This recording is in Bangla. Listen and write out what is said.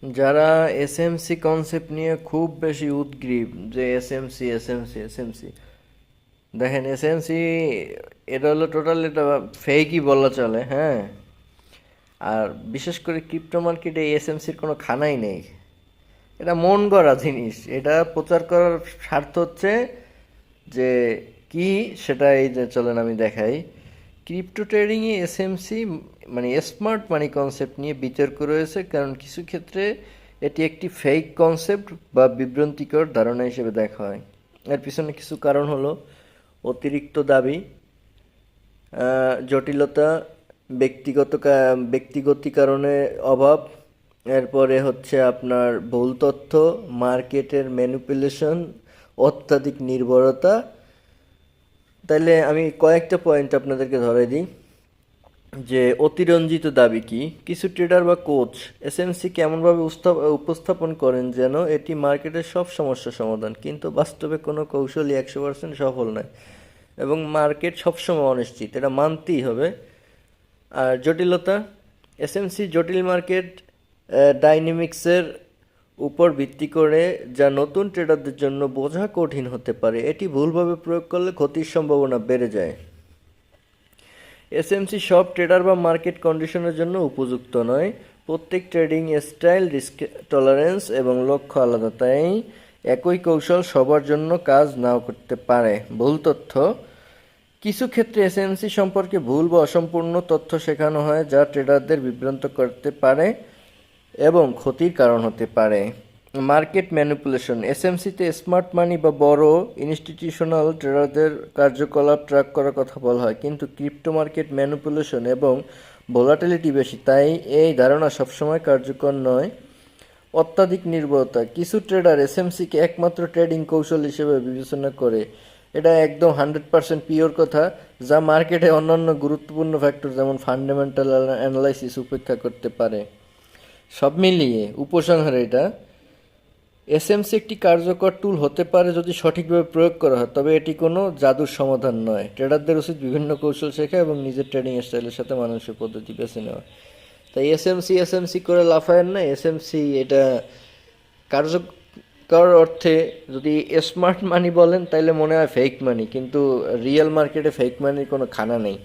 যারা এসএমসি কনসেপ্ট নিয়ে খুব বেশি উদগ্রীব যে এসএমসি এসএমসি এসএমসি, দেখেন এসএমসি এটা হলো টোটাল, এটা ফেকই বলা চলে, হ্যাঁ। আর বিশেষ করে ক্রিপ্টো মার্কেটে এসএমসির কোনো খানাই নেই। এটা মন গড়া জিনিস। এটা প্রচার করার স্বার্থ হচ্ছে যে কি, সেটা এই যে চলেন আমি দেখাই। ক্রিপ্টো ট্রেডিংয়ে এসএমসি মানে স্মার্ট মানি কনসেপ্ট নিয়ে বিতর্ক রয়েছে, কারণ কিছু ক্ষেত্রে এটি একটি ফেক কনসেপ্ট বা বিভ্রান্তিকর ধারণা হিসেবে দেখা হয়। এর পিছনে কিছু কারণ হলো অতিরিক্ত দাবি, জটিলতা, ব্যক্তিগত কারণে অভাব, এরপরে হচ্ছে আপনার ভুল তথ্য, মার্কেটের ম্যানিপুলেশন, অত্যাধিক নির্ভরতা। তাইলে আমি কয়েকটা পয়েন্ট আপনাদেরকে ধরে দিই যে অতিরঞ্জিত দাবি কি। কিছু ট্রেডার বা কোচ এসএমসিকে এমনভাবে উপস্থাপন করেন যেন এটি মার্কেটের সব সমস্যার সমাধান, কিন্তু বাস্তবে কোনো কৌশলই 100% সফল নয় এবং মার্কেট সবসময় অনিশ্চিত, এটা মানতেই হবে। আর জটিলতা, এসএমসি জটিল মার্কেট ডাইনামিক্সের উপর ভিত্তি করে, যা নতুন ট্রেডারদের জন্য বোঝা কঠিন হতে পারে। এটি ভুলভাবে প্রয়োগ করলে ক্ষতির সম্ভাবনা বেড়ে যায়। এসএমসি সব ট্রেডার বা মার্কেট কন্ডিশনের জন্য উপযুক্ত নয়। প্রত্যেক ট্রেডিং স্টাইল, রিস্ক টলারেন্স এবং লক্ষ্য আলাদা, তাই একই কৌশল সবার জন্য কাজ নাও করতে পারে। ভুল তথ্য, কিছু ক্ষেত্রে এসএমসি সম্পর্কে ভুল বা অসম্পূর্ণ তথ্য শেখানো হয়, যা ট্রেডারদের বিভ্রান্ত করতে পারে এবং ক্ষতির কারণ হতে পারে। মার্কেট ম্যানিপুলেশন, এসএমসিতে স্মার্ট মানি বা বড় ইনস্টিটিউশনাল ট্রেডারদের কার্যকলাপ ট্র্যাক করার কথা বলা হয়, কিন্তু ক্রিপ্টো মার্কেট ম্যানিপুলেশন এবং ভোলাটিলিটি বেশি, তাই এই ধারণা সবসময় কার্যকর নয়। অত্যাধিক নির্ভরতা, কিছু ট্রেডার এসএমসিকে একমাত্র ট্রেডিং কৌশল হিসেবে বিবেচনা করে। এটা একদম 100% পিওর কথা, যা মার্কেটে অন্যান্য গুরুত্বপূর্ণ ফ্যাক্টর যেমন ফান্ডামেন্টাল অ্যানালাইসিস উপেক্ষা করতে পারে। সব মিলিয়ে উপসংহারে এটা, এসএমসি একটি কার্যকর টুল হতে পারে যদি সঠিকভাবে প্রয়োগ করা হয়, তবে এটি কোনো জাদুর সমাধান নয়। ট্রেডারদের উচিত বিভিন্ন কৌশল শেখা এবং নিজের ট্রেডিং স্টাইলের সাথে মানানসই পদ্ধতি বেছে নেওয়া। তাই এসএমসি এসএমসি করে লাফায়েন না। এসএমসি এটা কার্যকর অর্থে যদি স্মার্ট মানি বলেন তাইলে মনে হয় ফেক মানি, কিন্তু রিয়েল মার্কেটে ফেক মানির কোনো খানা নেই।